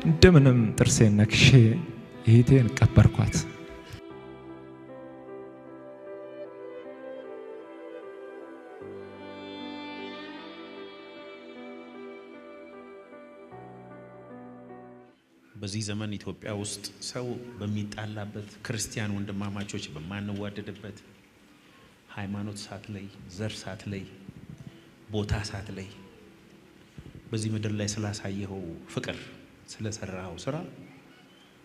እንደምንም ጥርሴን ነክሼ እህቴን ቀበርኳት። በዚህ ዘመን ኢትዮጵያ ውስጥ ሰው በሚጣላበት ክርስቲያን ወንድማማቾች በማንዋደድበት ሃይማኖት ሳትለይ ዘር ሳትለይ ቦታ ሳትለይ በዚህ ምድር ላይ ስላሳየው ፍቅር ስለሰራው ስራ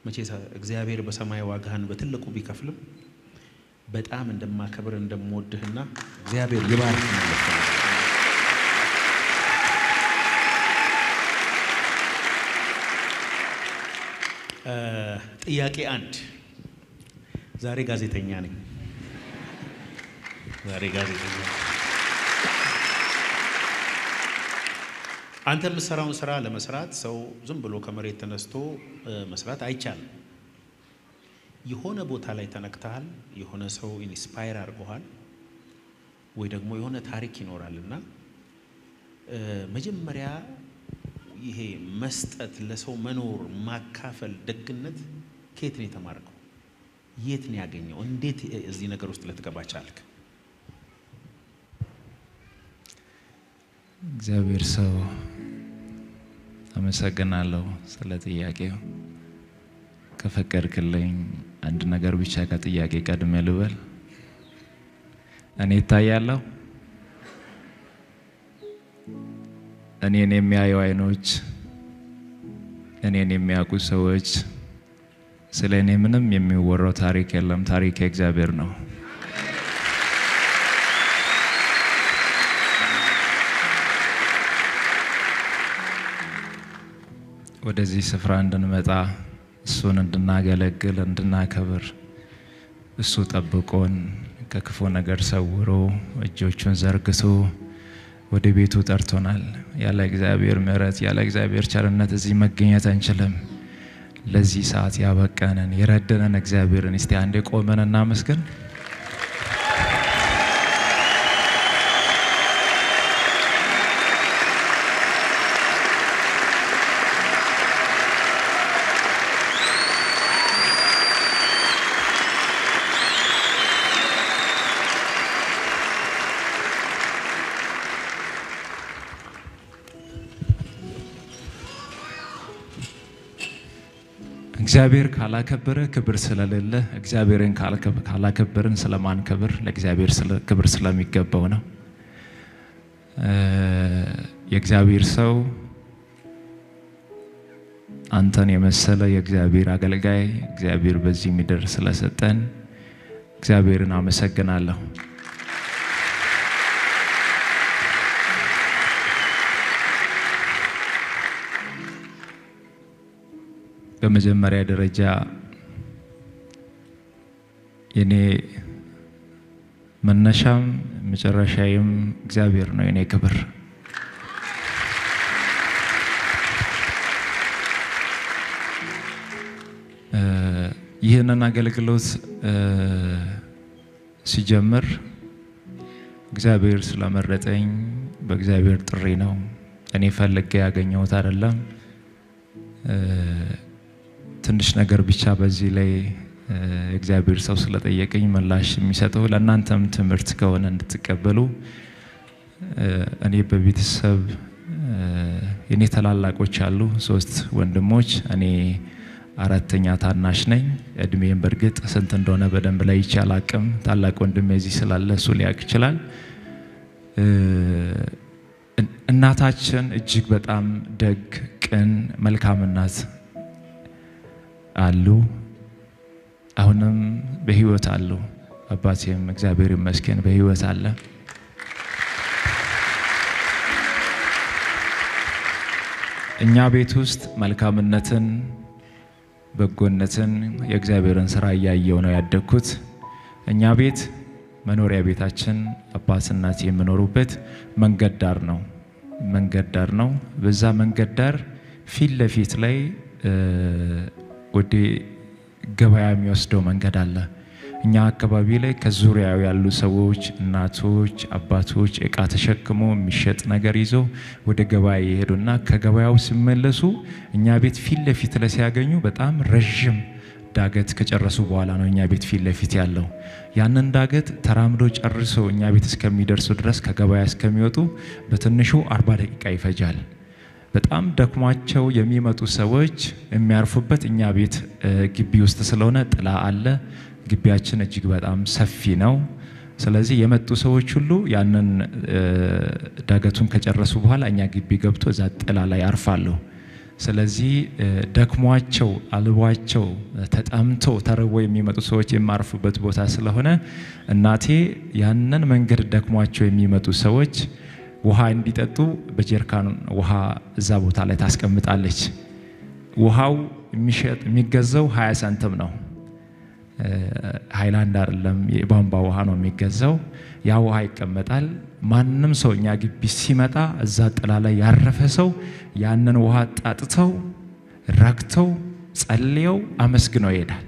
መቼስ እግዚአብሔር በሰማይ ዋጋህን በትልቁ ቢከፍልም በጣም እንደማከብር እንደምወድህና እግዚአብሔር ይባርክ ማለት ነው። ጥያቄ 1 ዛሬ ጋዜጠኛ ነኝ። አንተ የምትሰራውን ስራ ለመስራት ሰው ዝም ብሎ ከመሬት ተነስቶ መስራት አይቻልም። የሆነ ቦታ ላይ ተነክተሃል፣ የሆነ ሰው ኢንስፓየር አድርጎሃል ወይ ደግሞ የሆነ ታሪክ ይኖራልና መጀመሪያ ይሄ መስጠት ለሰው መኖር ማካፈል ደግነት ከየት ነው የተማርከው? የት ነው ያገኘው? እንዴት እዚህ ነገር ውስጥ ልትገባ ቻልክ? እግዚአብሔር ሰው አመሰግናለሁ ስለ ጥያቄው። ከፈቀድክልኝ አንድ ነገር ብቻ ከጥያቄ ቀድሜ ልበል። እኔ እታያለሁ? እኔን የሚያዩ አይኖች፣ እኔን የሚያውቁ ሰዎች፣ ስለ እኔ ምንም የሚወራው ታሪክ የለም። ታሪክ የእግዚአብሔር ነው። ወደዚህ ስፍራ እንድንመጣ እሱን እንድናገለግል እንድናከብር እሱ ጠብቆን ከክፉ ነገር ሰውሮ እጆቹን ዘርግቶ ወደ ቤቱ ጠርቶናል። ያለ እግዚአብሔር ምሕረት ያለ እግዚአብሔር ቸርነት እዚህ መገኘት አንችልም። ለዚህ ሰዓት ያበቃንን የረደነን እግዚአብሔርን እስቲ አንዴ ቆመን እናመስግን። እግዚአብሔር ካላከበረ ክብር ስለሌለ እግዚአብሔርን ካላከበርን ስለማንከብር ለእግዚአብሔር ክብር ስለሚገባው ነው። የእግዚአብሔር ሰው አንተን የመሰለ የእግዚአብሔር አገልጋይ እግዚአብሔር በዚህ ምድር ስለሰጠን እግዚአብሔርን አመሰግናለሁ። በመጀመሪያ ደረጃ የኔ መነሻም መጨረሻዬም እግዚአብሔር ነው። የኔ ክብር ይህንን አገልግሎት ሲጀምር እግዚአብሔር ስለመረጠኝ በእግዚአብሔር ጥሪ ነው። እኔ ፈልጌ ያገኘሁት አይደለም። ትንሽ ነገር ብቻ በዚህ ላይ እግዚአብሔር ሰው ስለጠየቀኝ ምላሽ የሚሰጠው ለእናንተም ትምህርት ከሆነ እንድትቀበሉ። እኔ በቤተሰብ የኔ ታላላቆች አሉ 3 ወንድሞች፣ እኔ 4ኛ ታናሽ ነኝ። እድሜም በርግጥ ስንት እንደሆነ በደንብ ላይ አላቅም። ታላቅ ወንድሜ እዚህ ስላለ እሱ ሊያውቅ ይችላል። እናታችን እጅግ በጣም ደግ፣ ቅን፣ መልካም እናት አሉ። አሁንም በህይወት አሉ። አባቴም እግዚአብሔር ይመስገን በህይወት አለ። እኛ ቤት ውስጥ መልካምነትን፣ በጎነትን፣ የእግዚአብሔርን ስራ እያየው ነው ያደግኩት። እኛ ቤት መኖሪያ ቤታችን አባት እናት የሚኖሩበት መንገድ ዳር ነው። በዛ መንገድ ዳር ፊት ለፊት ላይ ወደ ገበያ የሚወስደው መንገድ አለ። እኛ አካባቢ ላይ ከዙሪያው ያሉ ሰዎች እናቶች አባቶች እቃ ተሸክመው የሚሸጥ ነገር ይዘው ወደ ገበያ ይሄዱና ከገበያው ሲመለሱ እኛ ቤት ፊት ለፊት ላይ ሲያገኙ በጣም ረጅም ዳገት ከጨረሱ በኋላ ነው እኛ ቤት ፊት ለፊት ያለው ያንን ዳገት ተራምዶ ጨርሶ እኛ ቤት እስከሚደርሱ ድረስ ከገበያ እስከሚወጡ በትንሹ 40 ደቂቃ ይፈጃል። በጣም ደክሟቸው የሚመጡ ሰዎች የሚያርፉበት እኛ ቤት ግቢ ውስጥ ስለሆነ ጥላ አለ። ግቢያችን እጅግ በጣም ሰፊ ነው። ስለዚህ የመጡ ሰዎች ሁሉ ያንን ዳገቱን ከጨረሱ በኋላ እኛ ግቢ ገብቶ እዛ ጥላ ላይ ያርፋሉ። ስለዚህ ደክሟቸው አልቧቸው ተጣምተው ተርበው የሚመጡ ሰዎች የማርፉበት ቦታ ስለሆነ እናቴ ያንን መንገድ ደክሟቸው የሚመጡ ሰዎች ውሃ እንዲጠጡ በጀርካን ውሃ እዛ ቦታ ላይ ታስቀምጣለች። ውሃው የሚገዛው 20 ሳንቲም ነው። ሃይላንድ አይደለም የቧንቧ ውሃ ነው የሚገዛው። ያ ውሃ ይቀመጣል። ማንም ሰው እኛ ግቢ ሲመጣ እዛ ጥላ ላይ ያረፈ ሰው ያንን ውሃ ጣጥተው ረክተው ጸልየው አመስግነው ይሄዳል።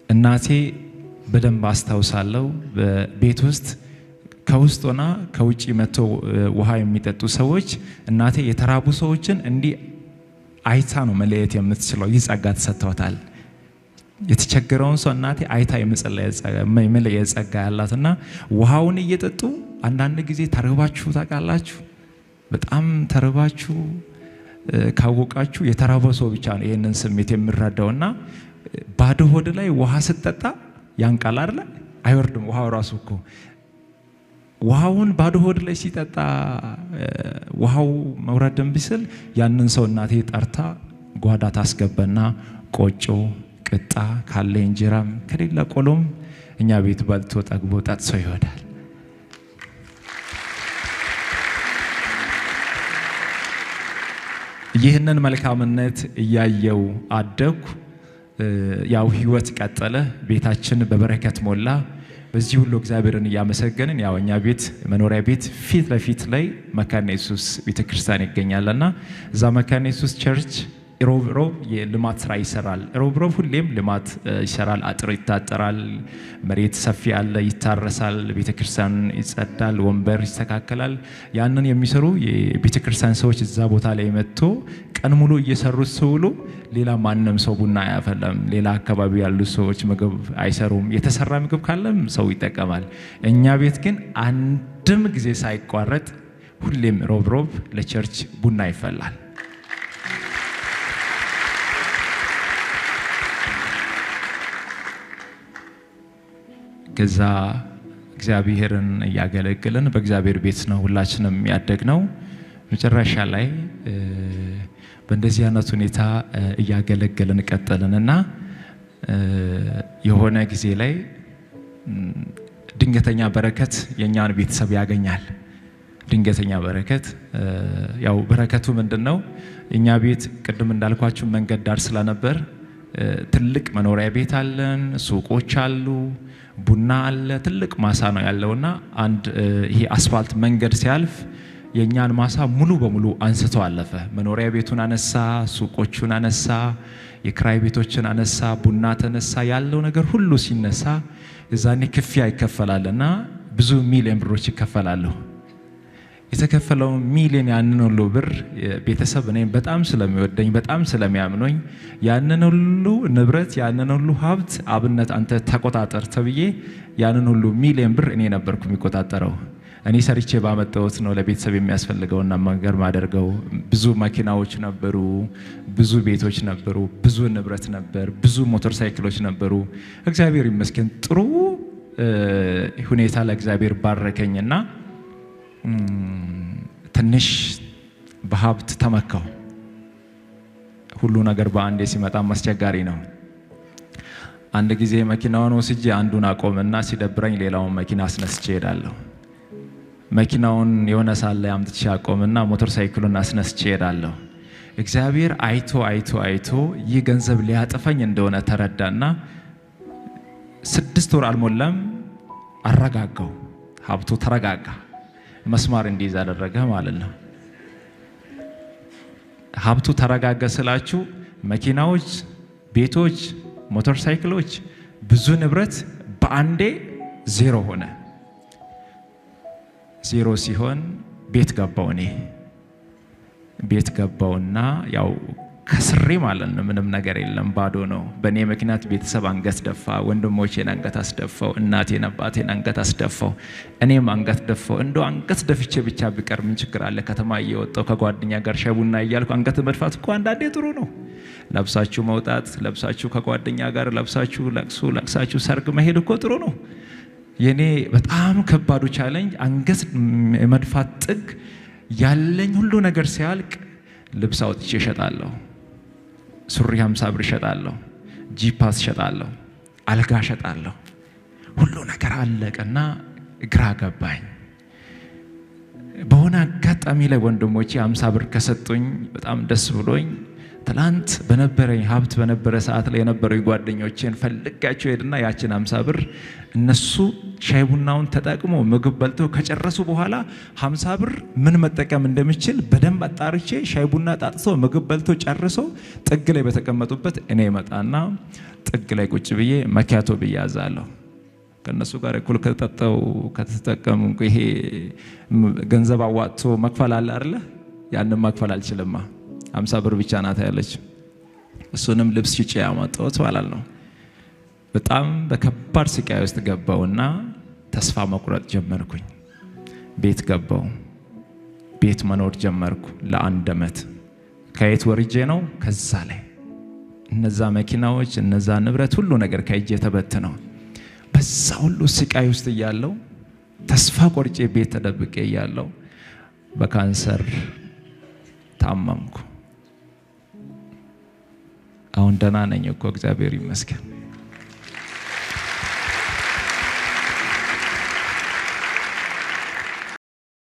እናቴ በደንብ አስታውሳለሁ። በቤት ውስጥ ከውስጥ ሆና ከውጪ መጥተው ውሃ የሚጠጡ ሰዎች እናቴ የተራቡ ሰዎችን እንዲህ አይታ ነው መለየት የምትችለው። ይጸጋ ተሰጥቷታል። የተቸገረውን ሰው እናቴ አይታ የመለየት ጸጋ ያላትና ውሃውን እየጠጡ አንዳንድ ጊዜ ተርባችሁ ታውቃላችሁ። በጣም ተርባችሁ ካወቃችሁ የተራበው ሰው ብቻ ነው ይሄንን ስሜት የሚረዳውና ባዶ ሆድ ላይ ውሃ ስትጠጣ ያንቃል አይደል? አይወርድም ውሃው ራሱ እኮ ውሃውን ባዶ ሆድ ላይ ሲጠጣ ውሃው መውረድም ቢስል ያንን ሰው እናቴ ጠርታ ጓዳ ታስገበና ቆጮ ቅጣ ካለ እንጀራም ከሌላ ቆሎም እኛ ቤት በልቶ ጠግቦ ጠጥቶ ይወዳል። ይህንን መልካምነት እያየው አደኩ። ያው ህይወት ቀጠለ። ቤታችን በበረከት ሞላ። በዚህ ሁሉ እግዚአብሔርን እያመሰገንን ያው እኛ ቤት መኖሪያ ቤት ፊት ለፊት ላይ መካነ ኢየሱስ ቤተክርስቲያን ይገኛልና እዛ መካነ ኢየሱስ ቸርች ሮብ የልማት ስራ ይሰራል። ሮብ ሁሌም ልማት ይሰራል። አጥር ይታጠራል፣ መሬት ሰፊ አለ ይታረሳል፣ ቤተክርስቲያን ይጸዳል፣ ወንበር ይስተካከላል። ያንን የሚሰሩ የቤተክርስቲያን ሰዎች እዛ ቦታ ላይ መጥቶ ቀን ሙሉ እየሰሩ ሲውሉ ሌላ ማንንም ሰው ቡና አያፈላም። ሌላ አካባቢ ያሉ ሰዎች ምግብ አይሰሩም። የተሰራ ምግብ ካለም ሰው ይጠቀማል። እኛ ቤት ግን አንድም ጊዜ ሳይቋረጥ ሁሌም ሮብ ለቸርች ቡና ይፈላል። ከዛ እግዚአብሔርን እያገለገልን በእግዚአብሔር ቤት ነው ሁላችንም ያደግነው። መጨረሻ ላይ በእንደዚህ አይነት ሁኔታ እያገለገልን ቀጠልንና የሆነ ጊዜ ላይ ድንገተኛ በረከት የኛን ቤተሰብ ያገኛል። ድንገተኛ በረከት ያው በረከቱ ምንድነው? እኛ ቤት ቅድም እንዳልኳችሁ መንገድ ዳር ስለነበር ትልቅ መኖሪያ ቤት አለን፣ ሱቆች አሉ፣ ቡና አለ፣ ትልቅ ማሳ ነው ያለውና አንድ ይሄ አስፋልት መንገድ ሲያልፍ የኛን ማሳ ሙሉ በሙሉ አንስቶ አለፈ። መኖሪያ ቤቱን አነሳ፣ ሱቆቹን አነሳ፣ የክራይ ቤቶችን አነሳ፣ ቡና ተነሳ። ያለው ነገር ሁሉ ሲነሳ እዛኔ ክፍያ ይከፈላልና ብዙ ሚሊዮን ብሮች ይከፈላሉ። የተከፈለው ሚሊዮን ያንን ሁሉ ብር ቤተሰብ እኔ በጣም ስለሚወደኝ በጣም ስለሚያምነኝ ያንን ሁሉ ንብረት ያንን ሁሉ ሀብት አብነት አንተ ተቆጣጠር ተብዬ ያንን ሁሉ ሚሊዮን ብር እኔ ነበርኩ የሚቆጣጠረው። እኔ ሰርቼ ባመጣሁት ነው ለቤተሰብ የሚያስፈልገውና መንገር ማደርገው። ብዙ መኪናዎች ነበሩ፣ ብዙ ቤቶች ነበሩ፣ ብዙ ንብረት ነበር፣ ብዙ ሞተር ሳይክሎች ነበሩ። እግዚአብሔር ይመስገን ጥሩ ሁኔታ ለእግዚአብሔር ባረከኝና ትንሽ በሀብት ተመካው። ሁሉ ነገር በአንዴ ሲመጣ አስቸጋሪ ነው። አንድ ጊዜ መኪናውን ወስጄ አንዱን አቆምና ሲደብረኝ ሌላውን መኪና አስነስቼ ሄዳለሁ። መኪናውን የሆነ ሳለ አምጥቼ አቆምና ሞተር ሳይክሉን አስነስቼ ሄዳለሁ። እግዚአብሔር አይቶ ይህ ገንዘብ ሊያጠፋኝ እንደሆነ ተረዳና 6 ወር አልሞላም አረጋጋው። ሀብቱ ተረጋጋ፣ መስማር እንዲይዝ አደረገ ማለት ነው። ሀብቱ ተረጋጋ ስላችሁ መኪናዎች፣ ቤቶች፣ ሞተር ሳይክሎች፣ ብዙ ንብረት በአንዴ ዜሮ ሆነ። ዜሮ ሲሆን ቤት ገባው። እኔ ቤት ገባውና ያው ከስሬ ማለት ነው። ምንም ነገር የለም፣ ባዶ ነው። በእኔ ምክንያት ቤተሰብ አንገት ደፋ። ወንድሞቼን አንገት አስደፋው። እናቴን አባቴን አንገት አስደፋው። እኔም አንገት ደፋው። እንደው አንገት ደፍቼ ብቻ ቢቀር ምን ችግር አለ? ከተማ እየወጣው ከጓደኛ ጋር ሻይ ቡና እያልኩ አንገት መድፋት እኮ አንዳንዴ ጥሩ ነው። ለብሳችሁ መውጣት፣ ለብሳችሁ ከጓደኛ ጋር ለብሳችሁ ለቅሳችሁ ሰርግ መሄድ እኮ ጥሩ ነው። የኔ በጣም ከባዱ ቻሌንጅ አንገት መድፋት ጥግ ያለኝ ሁሉ ነገር ሲያልቅ ልብስ አውጥቼ እሸጣለሁ። ሱሪ 50 ብር እሸጣለሁ። ጂፓስ እሸጣለሁ። አልጋ እሸጣለሁ። ሁሉ ነገር አለቀና ግራ ገባኝ። በሆነ አጋጣሚ ላይ ወንድሞቼ 50 ብር ከሰጡኝ በጣም ደስ ብሎኝ ትላንት በነበረኝ ሀብት በነበረ ሰዓት ላይ የነበረኝ ጓደኞቼን ፈልጋቸው ሄድና ያችን 50 ብር እነሱ ሻይ ቡናውን ተጠቅሞ ምግብ በልተው ከጨረሱ በኋላ 50 ብር ምን መጠቀም እንደምችል በደንብ አጣርቼ ሻይ ቡና ጣጥተው ምግብ በልተው ጨርሰው ጥግ ላይ በተቀመጡበት እኔ መጣና ጥግ ላይ ቁጭ ብዬ መኪያቶ ብዬ አዛለሁ። ከነሱ ጋር እኩል ከተጠጣው ከተጠቀሙ ይሄ ገንዘብ አዋጥቶ መክፈል አለ አይደለ? ያንን መክፈል አልችልማ። 50 ብር ብቻ ናት ያለች። እሱንም ልብስ ሽጬ ያመጣሁት ማለት ነው። በጣም በከባድ ስቃይ ውስጥ ገባውና ተስፋ መቁረጥ ጀመርኩኝ። ቤት ገባው። ቤት መኖር ጀመርኩ ለአንድ ዓመት። ከየት ወርጄ ነው? ከዛ ላይ እነዛ መኪናዎች እነዛ ንብረት ሁሉ ነገር ከእጄ ተበትነው በዛ ሁሉ ስቃይ ውስጥ እያለው ተስፋ ቆርጬ ቤት ተደብቄ እያለው በካንሰር ታመምኩ። አሁን ደህና ነኝ እኮ እግዚአብሔር ይመስገን።